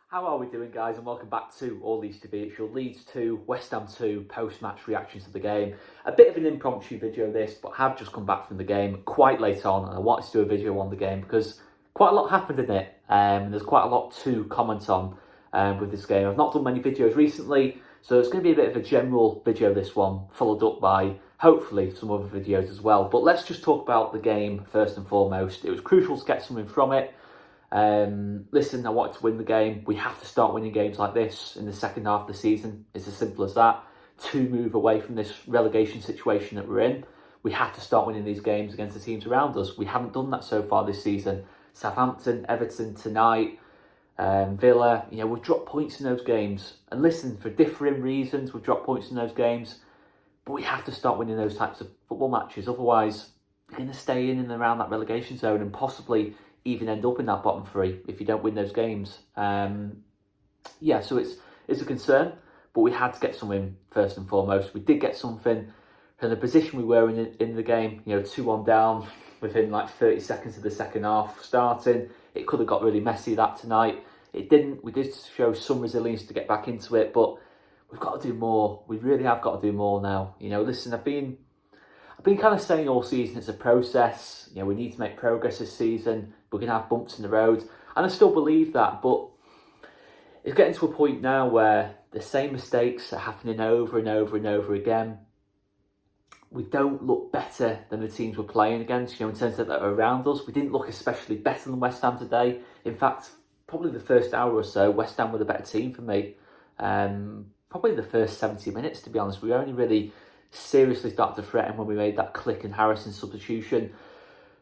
How are we doing, guys? And welcome back to All Leeds TV. It's your Leeds 2, West Ham 2 post-match reactions to the game. A bit of an impromptu video this, but I have just come back from the game quite late on, and I wanted to do a video on the game because quite a lot happened in it, and there's quite a lot to comment on with this game. I've not done many videos recently, so it's going to be a bit of a general video, this one, followed up by hopefully some other videos as well. But let's just talk about the game first and foremost. It was crucial to get something from it. Listen, I wanted to win the game. We have to start winning games like this in the second half of the season. It's as simple as that. To move away from this relegation situation that we're in, we have to start winning these games against the teams around us. We haven't done that so far this season. Southampton, Everton tonight, Villa, we've dropped points in those games. And listen, for differing reasons, we've dropped points in those games. But we have to start winning those types of football matches. Otherwise, you're going to stay in and around that relegation zone and possibly even end up in that bottom three if you don't win those games. So it's a concern, but we had to get something first and foremost. We did get something from the position we were in the game, 2-1 down within like 30 seconds of the second half starting. It could have got really messy that tonight. It didn't. We did show some resilience to get back into it, but we've got to do more. We really have got to do more now. Listen, I've been kind of saying all season it's a process. We need to make progress this season. We're going to have bumps in the road. And I still believe that. But it's getting to a point now where the same mistakes are happening over and over and over again. We don't look better than the teams we're playing against, in terms of that are around us. We didn't look especially better than West Ham today. In fact, probably the first hour or so, West Ham were the better team for me. Probably the first 70 minutes, to be honest. We only really seriously started to threaten when we made that Click and Harrison substitution.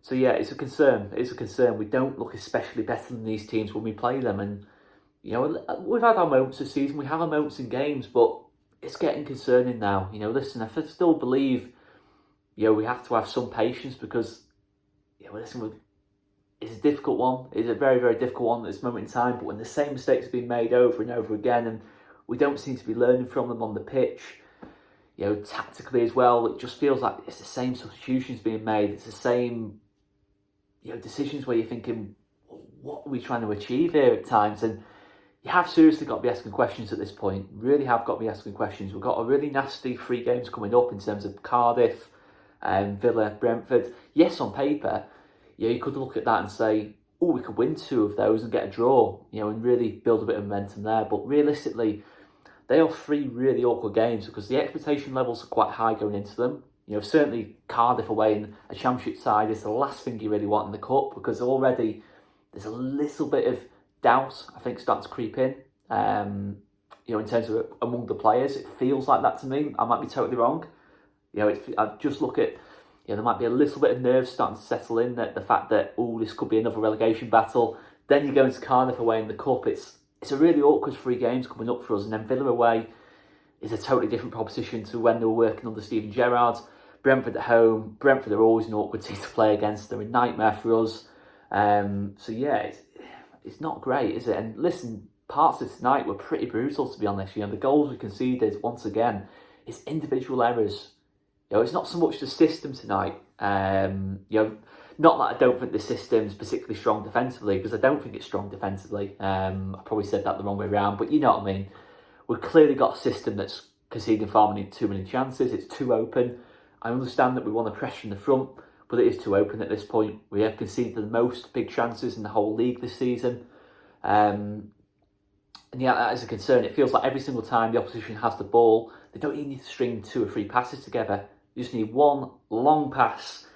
So yeah, it's a concern. It's a concern. We don't look especially better than these teams when we play them. And, we've had our moments this season. We have our moments in games, but it's getting concerning now. Listen, I still believe, we have to have some patience because, listen, it's a difficult one. It's a very, very difficult one at this moment in time. But when the same mistakes have been made over and over again and we don't seem to be learning from them on the pitch, tactically as well, it just feels like it's the same substitutions being made. It's the same, decisions where you're thinking, what are we trying to achieve here at times? And you have seriously got to be asking questions at this point. Really have got to be asking questions. We've got a really nasty 3 games coming up in terms of Cardiff, Villa, Brentford. Yes, on paper, you could look at that and say, oh, we could win 2 of those and get a draw, and really build a bit of momentum there. But realistically, they are 3 really awkward games because the expectation levels are quite high going into them. Certainly Cardiff away in a championship side is the last thing you really want in the cup because already there's a little bit of doubt, I think, starting to creep in. In terms of among the players, it feels like that to me. I might be totally wrong. I just look at, there might be a little bit of nerves starting to settle in. That the fact that this could be another relegation battle. Then you go into Cardiff away in the cup. It's a really awkward 3 games coming up for us, and then Villa away is a totally different proposition to when they were working under Steven Gerrard. Brentford at home. Brentford are always an awkward team to play against. They're a nightmare for us. It's not great, is it? And listen, parts of tonight were pretty brutal, to be honest. The goals we conceded, once again, it's individual errors. It's not so much the system tonight. Not that I don't think the system's particularly strong defensively, because I don't think it's strong defensively. I probably said that the wrong way around, but you know what I mean. We've clearly got a system that's conceding far too many chances. It's too open. I understand that we want to pressure in the front, but it is too open at this point. We have conceded the most big chances in the whole league this season. And yeah, that is a concern. It feels like every single time the opposition has the ball, they don't even need to string 2 or 3 passes together. You just need one long pass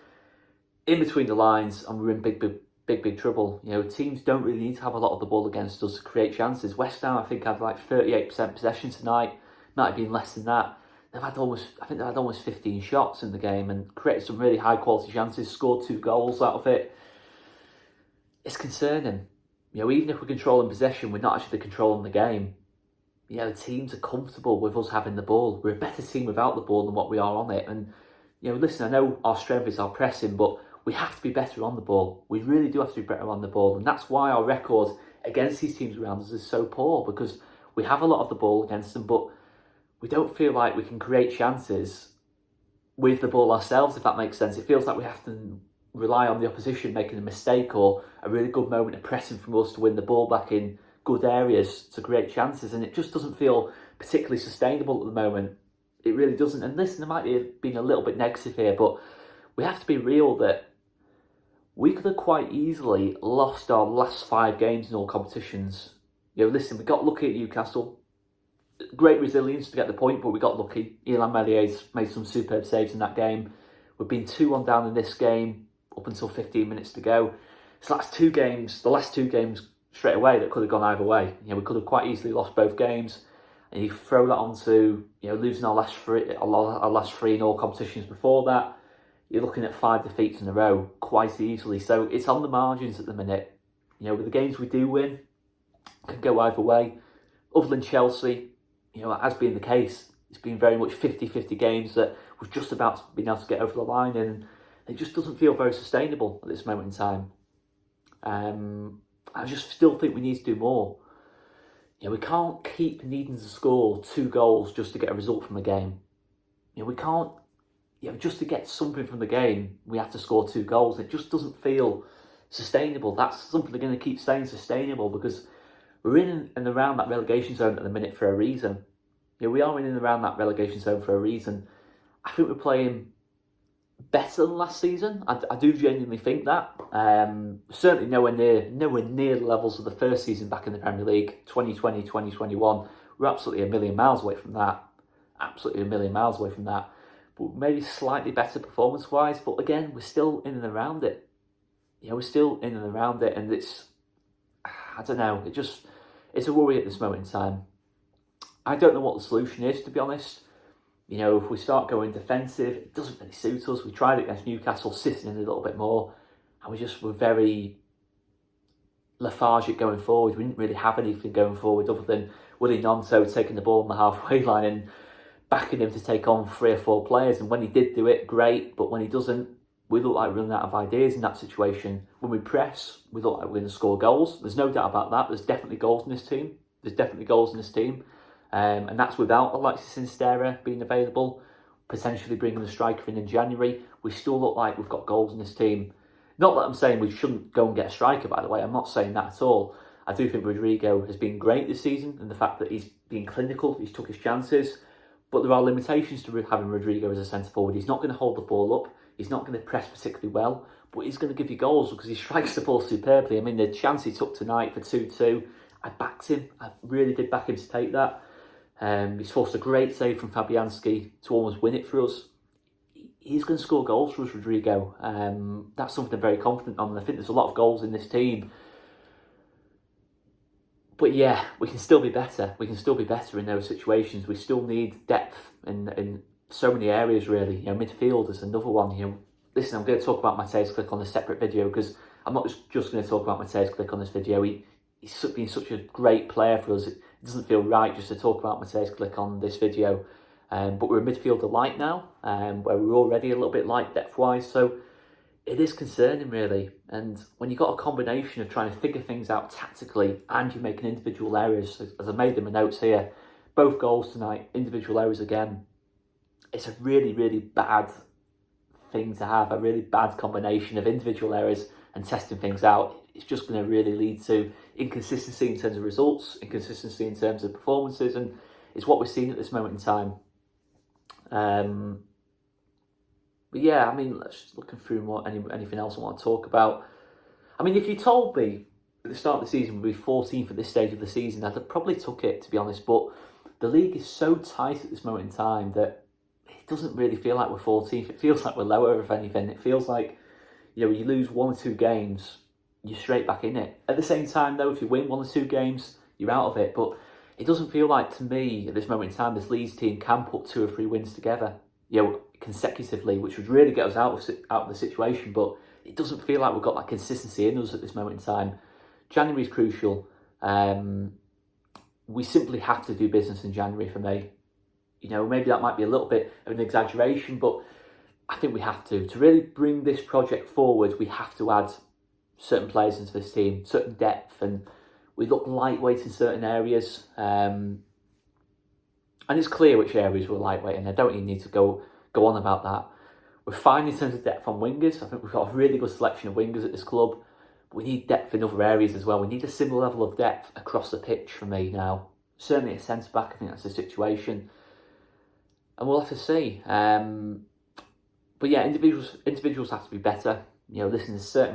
in between the lines and we're in big trouble. Teams don't really need to have a lot of the ball against us to create chances. West Ham, I think, had like 38% possession tonight. Might have been less than that. They've had almost 15 shots in the game and created some really high quality chances, scored 2 goals out of it. It's concerning. Even if we're controlling possession, we're not actually controlling the game. The teams are comfortable with us having the ball. We're a better team without the ball than what we are on it. And, listen, I know our strength is our pressing, but we have to be better on the ball. We really do have to be better on the ball. And that's why our record against these teams around us is so poor, because we have a lot of the ball against them, but we don't feel like we can create chances with the ball ourselves, if that makes sense. It feels like we have to rely on the opposition making a mistake or a really good moment of pressing from us to win the ball back in good areas to create chances, and it just doesn't feel particularly sustainable at the moment. It really doesn't. And listen, I might be being a little bit negative here, but we have to be real that we could have quite easily lost our last 5 games in all competitions. Listen, we got lucky at Newcastle. Great resilience to get the point, but we got lucky. Ilan Mellier's made some superb saves in that game. We've been 2-1 down in this game up until 15 minutes to go. So that's the last two games straight away that could have gone either way. We could have quite easily lost both games. And you throw that onto losing our last 3 in all competitions before that. You're looking at 5 defeats in a row quite easily. So it's on the margins at the minute. With the games we do win, it can go either way. Other than Chelsea, it has been the case. It's been very much 50-50 games that we've just about been able to get over the line, and it just doesn't feel very sustainable at this moment in time. I just still think we need to do more. We can't keep needing to score 2 goals just to get a result from a game. We can't. Just to get something from the game, we have to score 2 goals. It just doesn't feel sustainable. That's something they're going to keep saying sustainable, because we're in and around that relegation zone at the minute for a reason. We are in and around that relegation zone for a reason. I think we're playing better than last season. I do genuinely think that. Certainly nowhere near the levels of the first season back in the Premier League, 2020, 2021. We're absolutely a million miles away from that. Absolutely a million miles away from that. But maybe slightly better performance-wise. But again, we're still in and around it. We're still in and around it. And I don't know, it's a worry at this moment in time. I don't know what the solution is, to be honest. If we start going defensive, it doesn't really suit us. We tried it against Newcastle, sitting in a little bit more, and we're very lethargic going forward. We didn't really have anything going forward other than Willie Gnonto taking the ball on the halfway line and backing him to take on 3 or 4 players. And when he did do it, great. But when he doesn't, we look like we're running out of ideas in that situation. When we press, we look like we're going to score goals. There's no doubt about that. There's definitely goals in this team. And that's without Alexis Sinistera being available, potentially bringing the striker in January. We still look like we've got goals in this team. Not that I'm saying we shouldn't go and get a striker, by the way. I'm not saying that at all. I do think Rodrigo has been great this season, and the fact that he's been clinical, he's took his chances. But there are limitations to having Rodrigo as a centre-forward. He's not going to hold the ball up. He's not going to press particularly well. But he's going to give you goals because he strikes the ball superbly. I mean, the chance he took tonight for 2-2, I backed him. I really did back him to take that. He's forced a great save from Fabianski to almost win it for us. He's going to score goals for us, Rodrigo. That's something I'm very confident on. I think there's a lot of goals in this team. But yeah, we can still be better. We can still be better in those situations. We still need depth in so many areas, really. Midfield is another one. Listen, I'm going to talk about Mateusz Klich on a separate video, because I'm not just going to talk about Mateusz Klich on this video. He's been such a great player for us. It doesn't feel right just to talk about Mateusz Klich on this video. But we're a midfielder light now, where we're already a little bit light depth-wise. So it is concerning, really. And when you've got a combination of trying to figure things out tactically and you're making individual errors, as I made in my notes here, both goals tonight, individual errors again, it's a really, really bad thing to have, a really bad combination of individual errors and testing things out. It's just going to really lead to inconsistency in terms of results, inconsistency in terms of performances, and it's what we're seeing at this moment in time. But yeah, I mean, let's just looking through anything else I want to talk about. I mean, if you told me at the start of the season we'd be 14th at this stage of the season, I'd have probably took it, to be honest. But the league is so tight at this moment in time that it doesn't really feel like we're 14th. It feels like we're lower, if anything. It feels like, you lose 1 or 2 games, you're straight back in it. At the same time, though, if you win 1 or 2 games, you're out of it. But it doesn't feel like, to me, at this moment in time, this Leeds team can put 2 or 3 wins together, consecutively, which would really get us out of the situation. But it doesn't feel like we've got that consistency in us at this moment in time. January is crucial. We simply have to do business in January for me. Maybe that might be a little bit of an exaggeration, but I think we have to. To really bring this project forward, we have to add certain players into this team, certain depth, and we look lightweight in certain areas. And it's clear which areas we're lightweight, and I don't even need to go on about that. We're fine in terms of depth on wingers. I think we've got a really good selection of wingers at this club. But we need depth in other areas as well. We need a similar level of depth across the pitch for me now. Certainly at centre-back, I think that's the situation. And we'll have to see. But yeah, individuals have to be better. You know, listen, there's certain